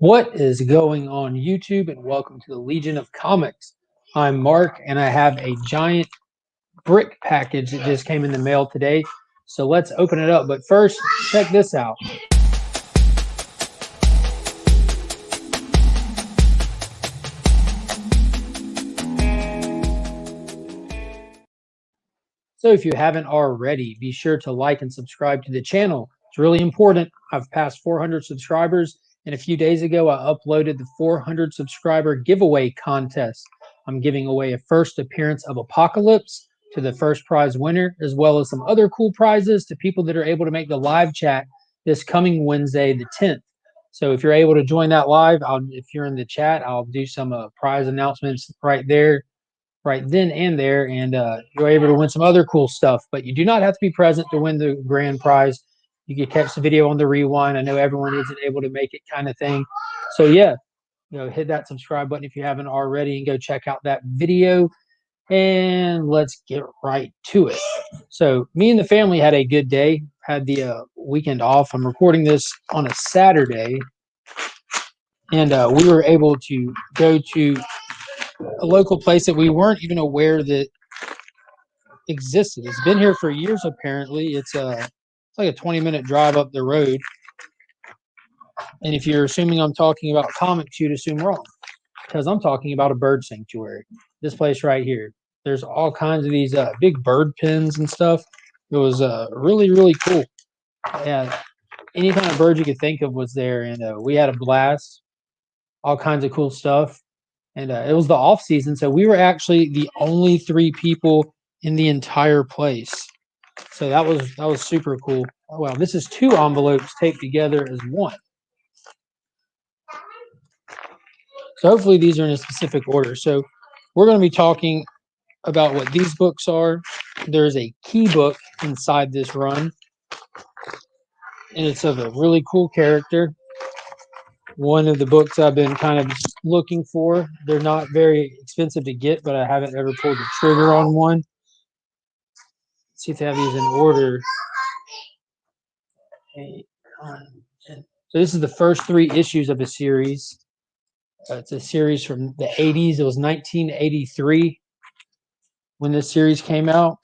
What is going on YouTube, and welcome to the Legion of Comics. I'm Mark, and I have a giant brick package that just came in the mail today. So let's open it up. But first, check this out. So if you haven't already, be sure to like and subscribe to the channel. It's really important. I've passed 400 subscribers, and a few days ago, I uploaded the 400 subscriber giveaway contest. I'm giving away a first appearance of Apocalypse to the first prize winner, as well as some other cool prizes to people that are able to make the live chat this coming Wednesday, the 10th. So if you're able to join that live, if you're in the chat, I'll do some prize announcements right there right then and there, and you're able to win some other cool stuff. But you do not have to be present to win the grand prize. You can catch the video on the rewind. I know everyone isn't able to make it, kind of thing. So yeah, hit that subscribe button if you haven't already, and go check out that video. And let's get right to it. So me and the family had a good day. Had the weekend off. I'm recording this on a Saturday, and we were able to go to a local place that we weren't even aware that existed. It's been here for years, apparently. It's like a 20-minute drive up the road. And if you're assuming I'm talking about comics, you'd assume wrong, because I'm talking about a bird sanctuary. This place right here. There's all kinds of these big bird pens and stuff. It was really, really cool. Yeah, any kind of bird you could think of was there, and we had a blast. All kinds of cool stuff. And it was the off season, so we were actually the only 3 people in the entire place. So that was super cool. Oh, wow, this is 2 envelopes taped together as one. So hopefully these are in a specific order. So we're going to be talking about what these books are. There's a key book inside this run, and it's of a really cool character. One of the books I've been kind of looking for. They're not very expensive to get, but I haven't ever pulled the trigger on one. Let's see if they have these in order. So this is the first 3 issues of a series. It's a series from the 80s. It was 1983 when this series came out.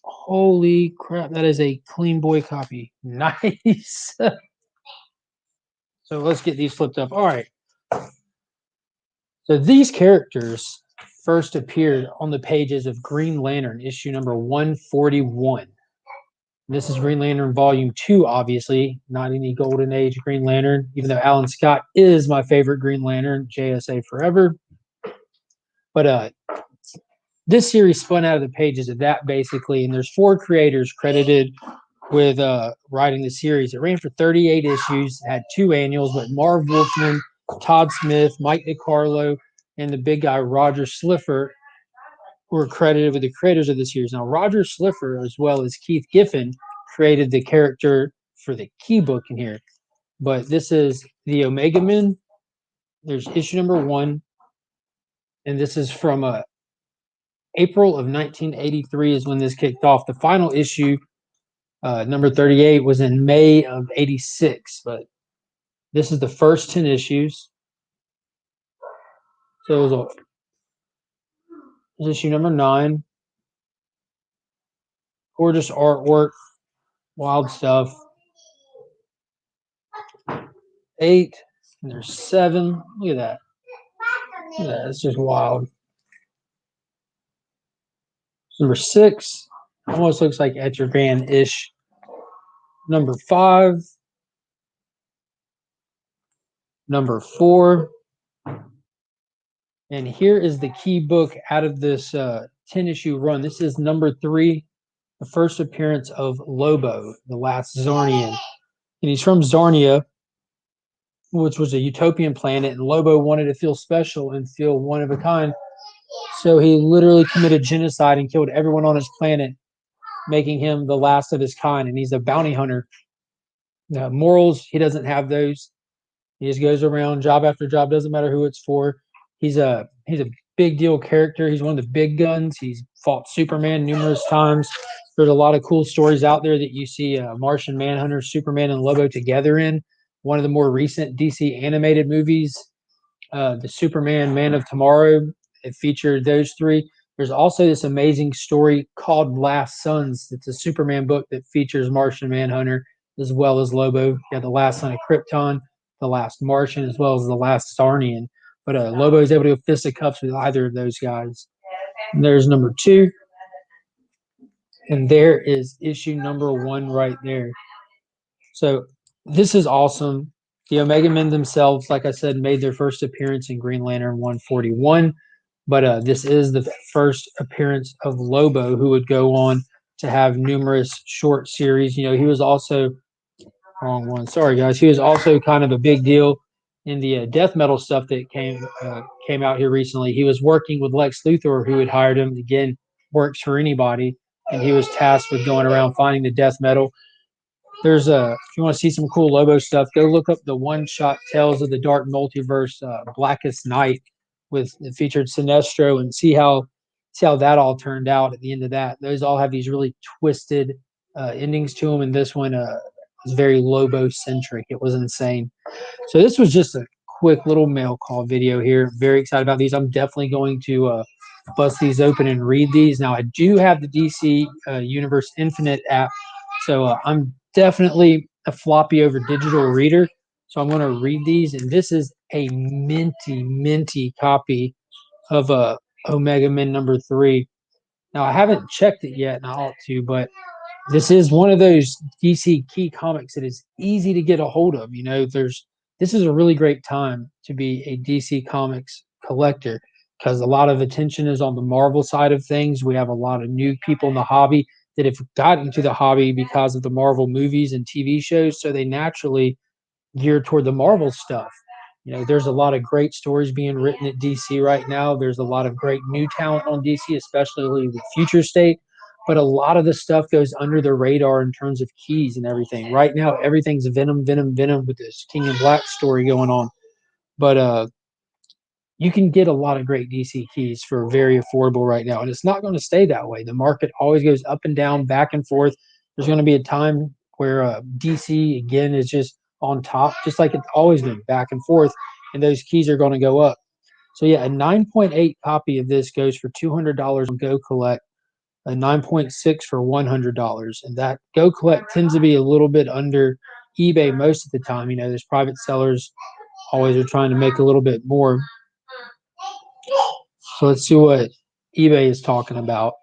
Holy crap, that is a clean boy copy. Nice. So let's get these flipped up. All right. So these characters first appeared on the pages of Green Lantern, issue number 141. This is Green Lantern Volume 2, obviously, not any Golden Age Green Lantern, even though Alan Scott is my favorite Green Lantern, JSA forever. But this series spun out of the pages of that, basically, and there's 4 creators credited with writing the series. It ran for 38 issues, had 2 annuals, but Marv Wolfman, Todd Smith, Mike DiCarlo, and the big guy Roger Slifer were credited with the creators of the series. Now, Roger Slifer, as well as Keith Giffen, created the character for the key book in here. But this is the Omega Men. There's issue number 1, and this is from April of 1983 is when this kicked off. The final issue, number 38, was in May of 86. But this is the first 10 issues. So it was issue number 9. Gorgeous artwork, wild stuff. 8, and there's 7. Look at that. Look at that. It's just wild. Number 6 almost looks like Etrigan-ish. Number 5. Number 4. And here is the key book out of this 10-issue run. This is number 3, the first appearance of Lobo, the last Zarnian. And he's from Zarnia, which was a utopian planet, and Lobo wanted to feel special and feel one of a kind. So he literally committed genocide and killed everyone on his planet, making him the last of his kind. And he's a bounty hunter. Morals, he doesn't have those. He just goes around job after job, doesn't matter who it's for. He's a big deal character. He's one of the big guns. He's fought Superman numerous times. There's a lot of cool stories out there that you see Martian Manhunter, Superman, and Lobo together in. one of the more recent DC animated movies, the Superman Man of Tomorrow. It featured those three. There's also this amazing story called Last Sons. It's a Superman book that features Martian Manhunter as well as Lobo. You got the Last Son of Krypton, the Last Martian, as well as the Last Sarnian. But Lobo is able to go fisticuffs with either of those guys. And there's number 2. And there is issue number 1 right there. So this is awesome. The Omega Men themselves, like I said, made their first appearance in Green Lantern 141. But this is the first appearance of Lobo, who would go on to have numerous short series. You know, he was also wrong one. Sorry, guys. He was also kind of a big deal in the death metal stuff that came out here recently. He was working with Lex Luthor, who had hired him. Again, works for anybody, and he was tasked with going around finding the death metal. There's if you want to see some cool Lobo stuff, go look up the one-shot Tales of the Dark Multiverse, Blackest Night, with it featured Sinestro, and see how that all turned out at the end of that. Those all have these really twisted endings to them, and this one was very Lobo centric. It was insane. So this was just a quick little mail call video here. Very excited about these. I'm definitely going to bust these open and read these. Now I do have the DC Universe Infinite app, so I'm definitely a floppy over digital reader. So I'm going to read these, and this is a minty copy of Omega Men number 3. Now I haven't checked it yet, and I ought to, but this is one of those DC key comics that is easy to get a hold of. You know, this is a really great time to be a DC Comics collector because a lot of attention is on the Marvel side of things. We have a lot of new people in the hobby that have gotten to the hobby because of the Marvel movies and TV shows, so they naturally gear toward the Marvel stuff. You know, there's a lot of great stories being written at DC right now. There's a lot of great new talent on DC, especially with Future State. But a lot of the stuff goes under the radar in terms of keys and everything. Right now, everything's Venom with this King in Black story going on. But you can get a lot of great DC keys for very affordable right now. And it's not going to stay that way. The market always goes up and down, back and forth. There's going to be a time where DC, again, is just on top, just like it's always been, back and forth. And those keys are going to go up. So, yeah, a 9.8 copy of this goes for $200 on Go Collect, a 9.6 for $100. And that Go Collect tends to be a little bit under eBay most of the time. You know, there's private sellers always are trying to make a little bit more. So let's see what eBay is talking about.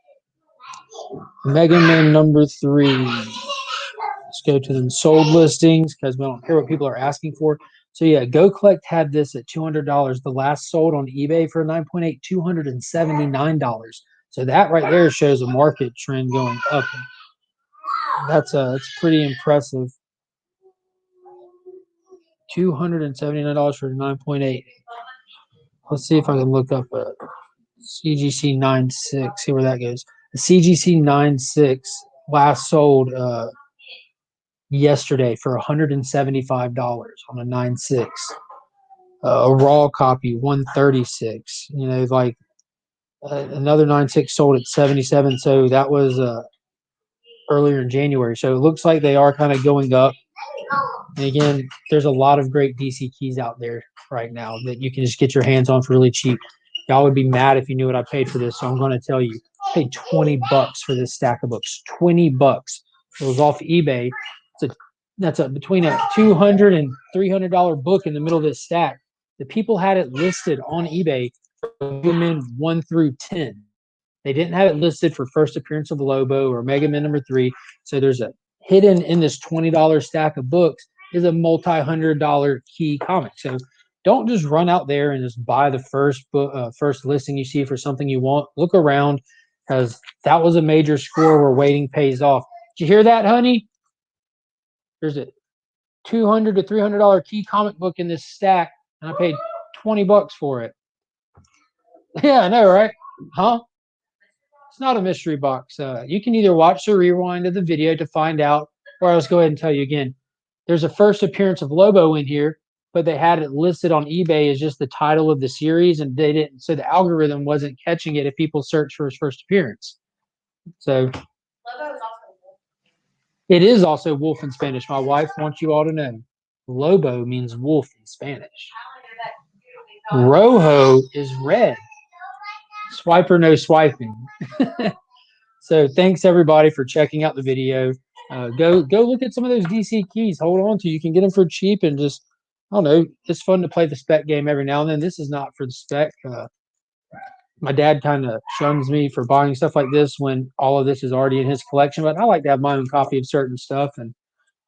Mega Man number 3. Let's go to them sold listings because we don't care what people are asking for. So yeah, Go Collect had this at $200. The last sold on eBay for 9.8, $279. So that right there shows a market trend going up. That's pretty impressive. $279 for 9.8. Let's see if I can look up a CGC 9.6. See where that goes. The CGC 9.6 last sold yesterday for $175 on a 9.6. A raw copy 136. You know, like another 9.6 sold at 77. So that was earlier in January. So it looks like they are kind of going up. And again, there's a lot of great DC keys out there right now that you can just get your hands on for really cheap. Y'all would be mad if you knew what I paid for this, so I'm going to tell you. I paid $20 for this stack of books. $20. It was off eBay. That's between a $200 and $300 book in the middle of this stack. The people had it listed on eBay for Mega Men 1 through 10. They didn't have it listed for first appearance of Lobo or Mega Man number 3. So there's a hidden in this $20 stack of books is a multi-$100 key comic. So don't just run out there and just buy the first book, first listing you see for something you want. Look around because that was a major score where waiting pays off. Did you hear that, honey? There's a $200 to $300 key comic book in this stack, and I paid $20 for it. Yeah, I know, right? Huh? It's not a mystery box. You can either watch the rewind of the video to find out, or I'll just go ahead and tell you again. There's a first appearance of Lobo in here, but they had it listed on eBay as just the title of the series, and they didn't. So the algorithm wasn't catching it if people search for his first appearance. So Lobo is also wolf. It is also wolf in Spanish. My wife wants you all to know. Lobo means wolf in Spanish. Rojo is red. Swiper, no swiping. So thanks everybody for checking out the video. Go look at some of those DC keys. Hold on to. You can get them for cheap and just, I don't know. It's fun to play the spec game every now and then. This is not for the spec. My dad kind of shuns me for buying stuff like this when all of this is already in his collection. But I like to have my own copy of certain stuff, and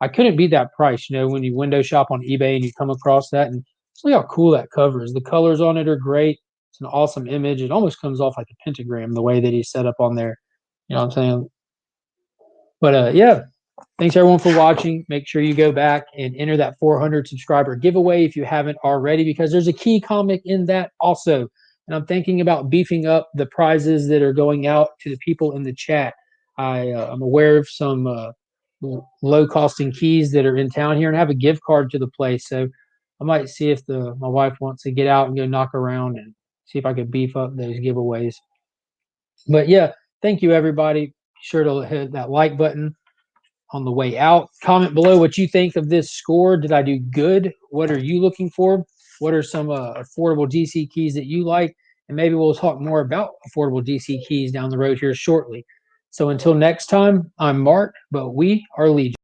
I couldn't beat that price. You know, when you window shop on eBay and you come across that, and look how cool that cover is. The colors on it are great. It's an awesome image. It almost comes off like a pentagram the way that he's set up on there. You know what I'm saying? But yeah, thanks everyone for watching. Make sure you go back and enter that 400 subscriber giveaway if you haven't already, because there's a key comic in that also. And I'm thinking about beefing up the prizes that are going out to the people in the chat. I'm aware of some low costing keys that are in town here and have a gift card to the place. So I might see if my wife wants to get out and go knock around and see if I could beef up those giveaways. But yeah, thank you everybody. Be sure to hit that like button on the way out. Comment below what you think of this score. Did I do good? What are you looking for? What are some affordable DC keys that you like? And maybe we'll talk more about affordable DC keys down the road here shortly. So until next time, I'm Mark, but we are Legion.